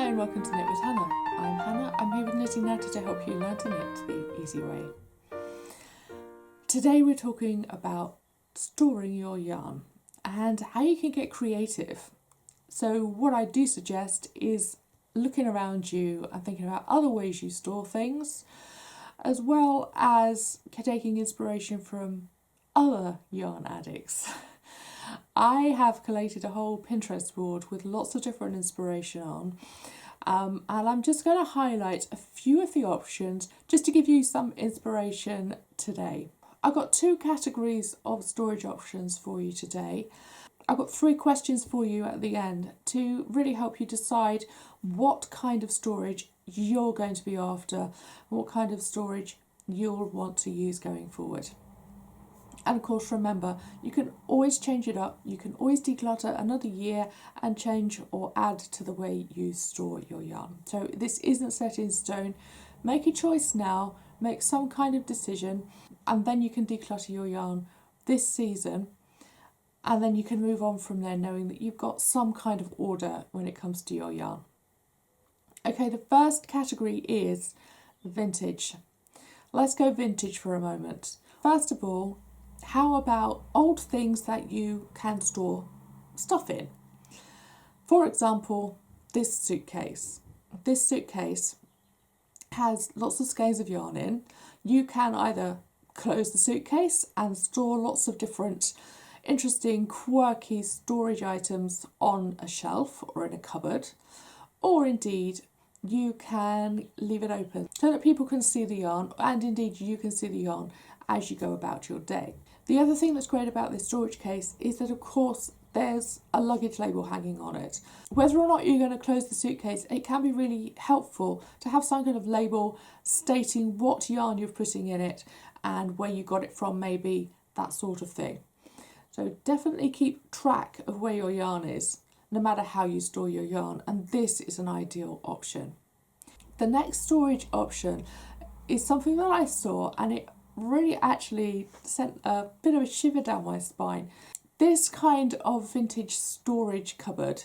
and welcome to Knit with Hannah. I'm Hannah, I'm here with Knitting Natter to help you learn to knit the easy way. Today we're talking about storing your yarn and how you can get creative. So what I do suggest is looking around you and thinking about other ways you store things, as well as taking inspiration from other yarn addicts. I have collated a whole Pinterest board with lots of different inspiration on, and I'm just going to highlight a few of the options just to give you some inspiration today. I've got two categories of storage options for you today. I've got 3 questions for you at the end to really help you decide what kind of storage you're going to be after and what kind of storage you'll want to use going forward. And of course, remember, you can always change it up. You can always declutter another year and change or add to the way you store your yarn. So this isn't set in stone. Make a choice now, make some kind of decision, and then you can declutter your yarn this season. And then you can move on from there knowing that you've got some kind of order when it comes to your yarn. Okay, the first category is vintage. Let's go vintage for a moment. First of all, how about old things that you can store stuff in? For example, this suitcase. This suitcase has lots of skeins of yarn in. You can either close the suitcase and store lots of different interesting, quirky storage items on a shelf or in a cupboard, or indeed you can leave it open so that people can see the yarn, and indeed you can see the yarn as you go about your day. The other thing that's great about this storage case is that, of course, there's a luggage label hanging on it. Whether or not you're going to close the suitcase, it can be really helpful to have some kind of label stating what yarn you're putting in it and where you got it from, maybe, that sort of thing. So definitely keep track of where your yarn is, no matter how you store your yarn, and this is an ideal option. The next storage option is something that I saw, and it really actually sent a bit of a shiver down my spine. This kind of vintage storage cupboard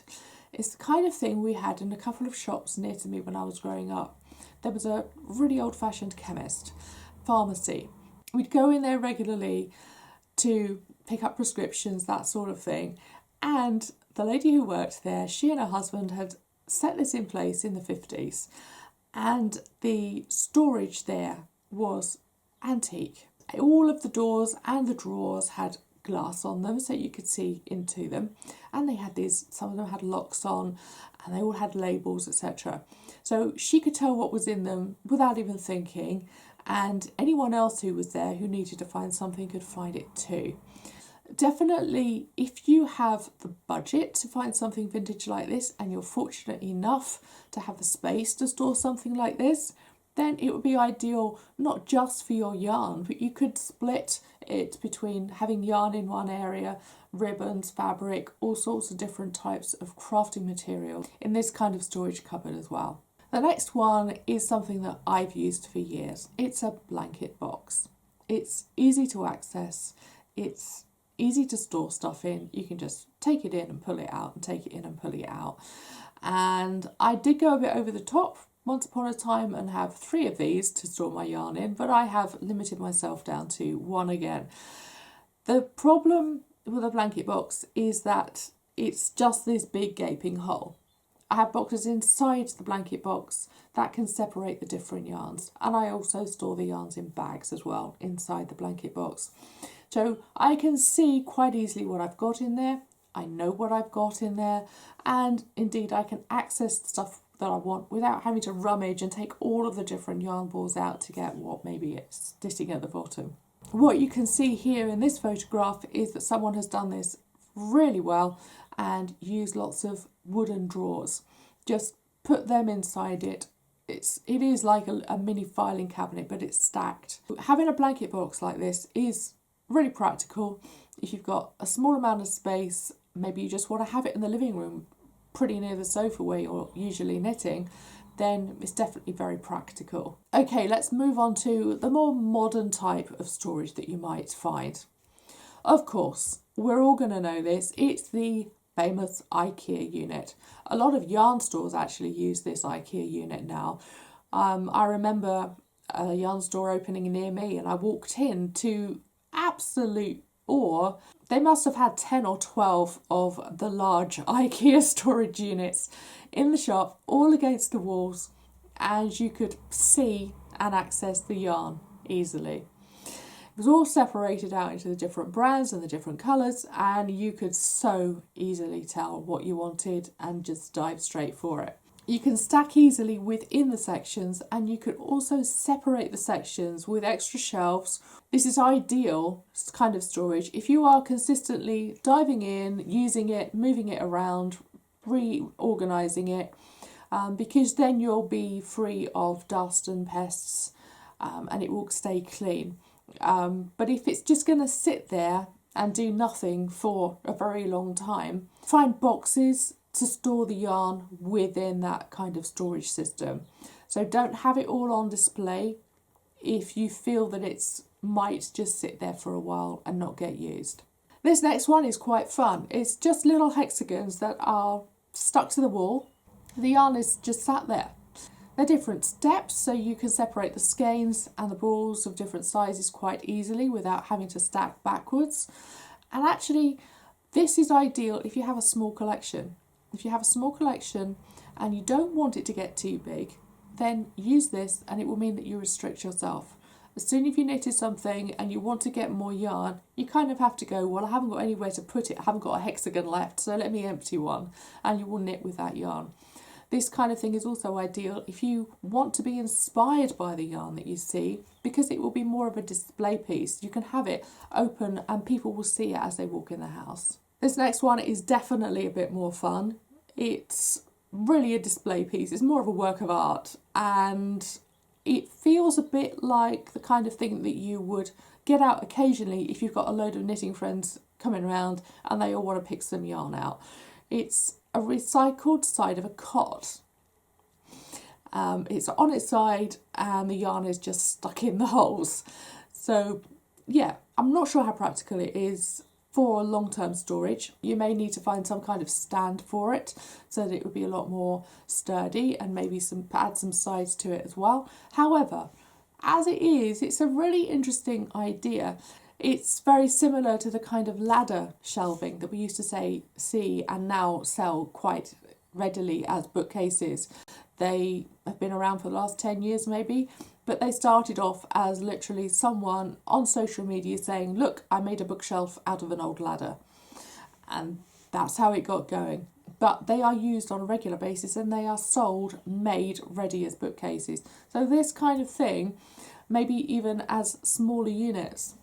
is the kind of thing we had in a couple of shops near to me when I was growing up. There was a really old-fashioned chemist, pharmacy. We'd go in there regularly to pick up prescriptions, that sort of thing. And the lady who worked there, she and her husband had set this in place in the 50s. And the storage there was antique. All of the doors and the drawers had glass on them so you could see into them, and they had these, some of them had locks on, and they all had labels, etc. So she could tell what was in them without even thinking, and anyone else who was there who needed to find something could find it too. Definitely, if you have the budget to find something vintage like this and you're fortunate enough to have the space to store something like this, then it would be ideal not just for your yarn, but you could split it between having yarn in one area, ribbons, fabric, all sorts of different types of crafting material in this kind of storage cupboard as well. The next one is something that I've used for years. It's a blanket box. It's easy to access, it's easy to store stuff in. You can just take it in and pull it out and take it in and pull it out. And I did go a bit over the top once upon a time and have 3 of these to store my yarn in, but I have limited myself down to 1 again. The problem with a blanket box is that it's just this big gaping hole. I have boxes inside the blanket box that can separate the different yarns, and I also store the yarns in bags as well inside the blanket box. So I can see quite easily what I've got in there, I know what I've got in there, and indeed I can access the stuff that I want without having to rummage and take all of the different yarn balls out to get what maybe it's sitting at the bottom. What you can see here in this photograph is that someone has done this really well and used lots of wooden drawers. Just put them inside it. It is like a mini filing cabinet, but it's stacked. Having a blanket box like this is really practical. If you've got a small amount of space, maybe you just want to have it in the living room pretty near the sofa where you're usually knitting, then it's definitely very practical. Okay, let's move on to the more modern type of storage that you might find. Of course, we're all going to know this. It's the famous IKEA unit. A lot of yarn stores actually use this IKEA unit now. I remember a yarn store opening near me, and I walked in to absolute awe. They must have had 10 or 12 of the large IKEA storage units in the shop, all against the walls, and you could see and access the yarn easily. It was all separated out into the different brands and the different colours, and you could so easily tell what you wanted and just dive straight for it. You can stack easily within the sections, and you could also separate the sections with extra shelves. This is ideal kind of storage if you are consistently diving in, using it, moving it around, reorganising it, because then you'll be free of dust and pests, and it will stay clean. But if it's just going to sit there and do nothing for a very long time, find boxes to store the yarn within that kind of storage system. So don't have it all on display if you feel that it's might just sit there for a while and not get used. This next one is quite fun. It's just little hexagons that are stuck to the wall. The yarn is just sat there. They're different steps, so you can separate the skeins and the balls of different sizes quite easily without having to stack backwards. And actually, this is ideal if you have a small collection. If you have a small collection and you don't want it to get too big, then use this, and it will mean that you restrict yourself. As soon as you knitted something and you want to get more yarn, you kind of have to go, well, I haven't got anywhere to put it, I haven't got a hexagon left, so let me empty one, and you will knit with that yarn. This kind of thing is also ideal if you want to be inspired by the yarn that you see, because it will be more of a display piece. You can have it open and people will see it as they walk in the house. This next one is definitely a bit more fun. It's really a display piece. It's more of a work of art, and it feels a bit like the kind of thing that you would get out occasionally if you've got a load of knitting friends coming around and they all want to pick some yarn out. It's a recycled side of a cot. It's on its side and the yarn is just stuck in the holes. So yeah, I'm not sure how practical it is for long-term storage. You may need to find some kind of stand for it so that it would be a lot more sturdy, and maybe add some size to it as well. However, as it is, it's a really interesting idea. It's very similar to the kind of ladder shelving that we used to see and now sell quite readily as bookcases. They have been around for the last 10 years maybe, but they started off as literally someone on social media saying, look, I made a bookshelf out of an old ladder. And that's how it got going. But they are used on a regular basis and they are sold, made ready as bookcases. So this kind of thing, maybe even as smaller units,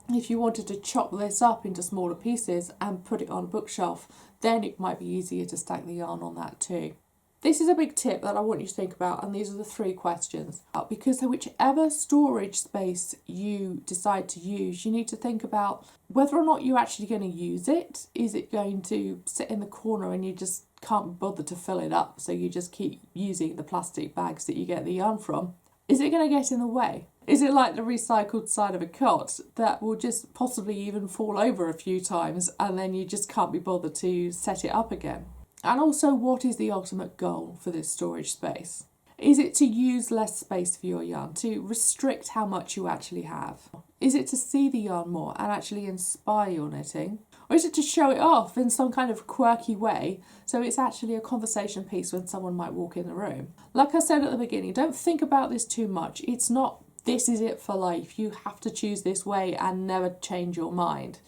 if you wanted to chop this up into smaller pieces and put it on a bookshelf, then it might be easier to stack the yarn on that too. This is a big tip that I want you to think about, and these are the 3 questions. Because whichever storage space you decide to use, you need to think about whether or not you're actually going to use it. Is it going to sit in the corner and you just can't bother to fill it up, so you just keep using the plastic bags that you get the yarn from? Is it going to get in the way? Is it like the recycled side of a cot that will just possibly even fall over a few times and then you just can't be bothered to set it up again? And also, what is the ultimate goal for this storage space? Is it to use less space for your yarn, to restrict how much you actually have? Is it to see the yarn more and actually inspire your knitting? Or is it to show it off in some kind of quirky way, so it's actually a conversation piece when someone might walk in the room? Like I said at the beginning, don't think about this too much. It's not, this is it for life. You have to choose this way and never change your mind.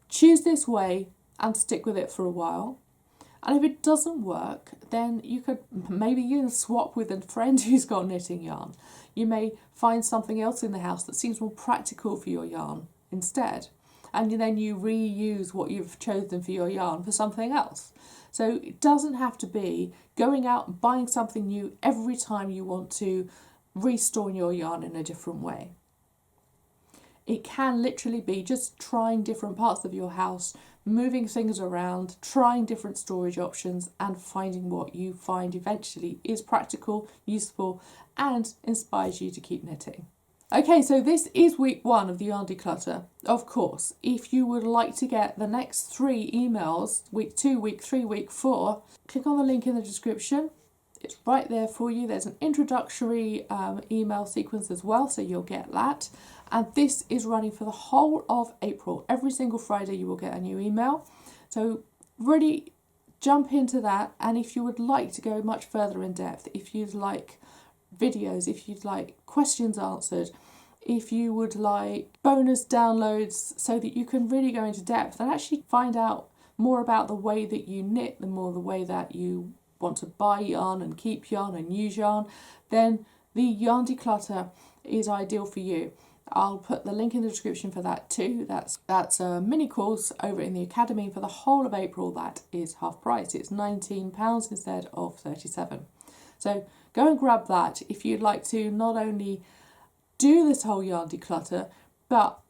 Choose this way and stick with it for a while. And if it doesn't work, then you could maybe even swap with a friend who's got knitting yarn. You may find something else in the house that seems more practical for your yarn instead. And then you reuse what you've chosen for your yarn for something else. So it doesn't have to be going out and buying something new every time you want to restore your yarn in a different way. It can literally be just trying different parts of your house, moving things around, trying different storage options, and finding what you find eventually is practical, useful, and inspires you to keep knitting. Okay, so this is week 1 of the yarn declutter. Of course, if you would like to get the next 3 emails, week 2, week 3, week 4, click on the link in the description. It's right there for you. There's an introductory email sequence as well, so you'll get that. And this is running for the whole of April. Every single Friday you will get a new email. So really jump into that. And if you would like to go much further in depth, if you'd like videos, if you'd like questions answered, if you would like bonus downloads so that you can really go into depth and actually find out more about the way that you knit, the way that you want to buy yarn and keep yarn and use yarn, then the yarn declutter is ideal for you. I'll put the link in the description for that too. That's a mini course over in the Academy for the whole of April. That is half price. It's £19 instead of £37. So go and grab that if you'd like to not only do this whole yarn declutter, but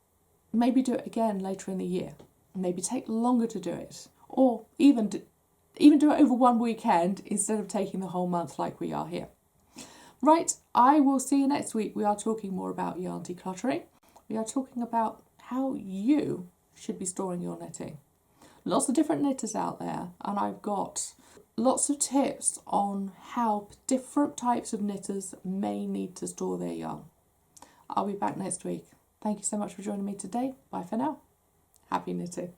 maybe do it again later in the year. Maybe take longer to do it, or even do it over one weekend instead of taking the whole month like we are here. Right, I will see you next week. We are talking more about yarn decluttering. We are talking about how you should be storing your knitting. Lots of different knitters out there, and I've got lots of tips on how different types of knitters may need to store their yarn. I'll be back next week. Thank you so much for joining me today. Bye for now. Happy knitting.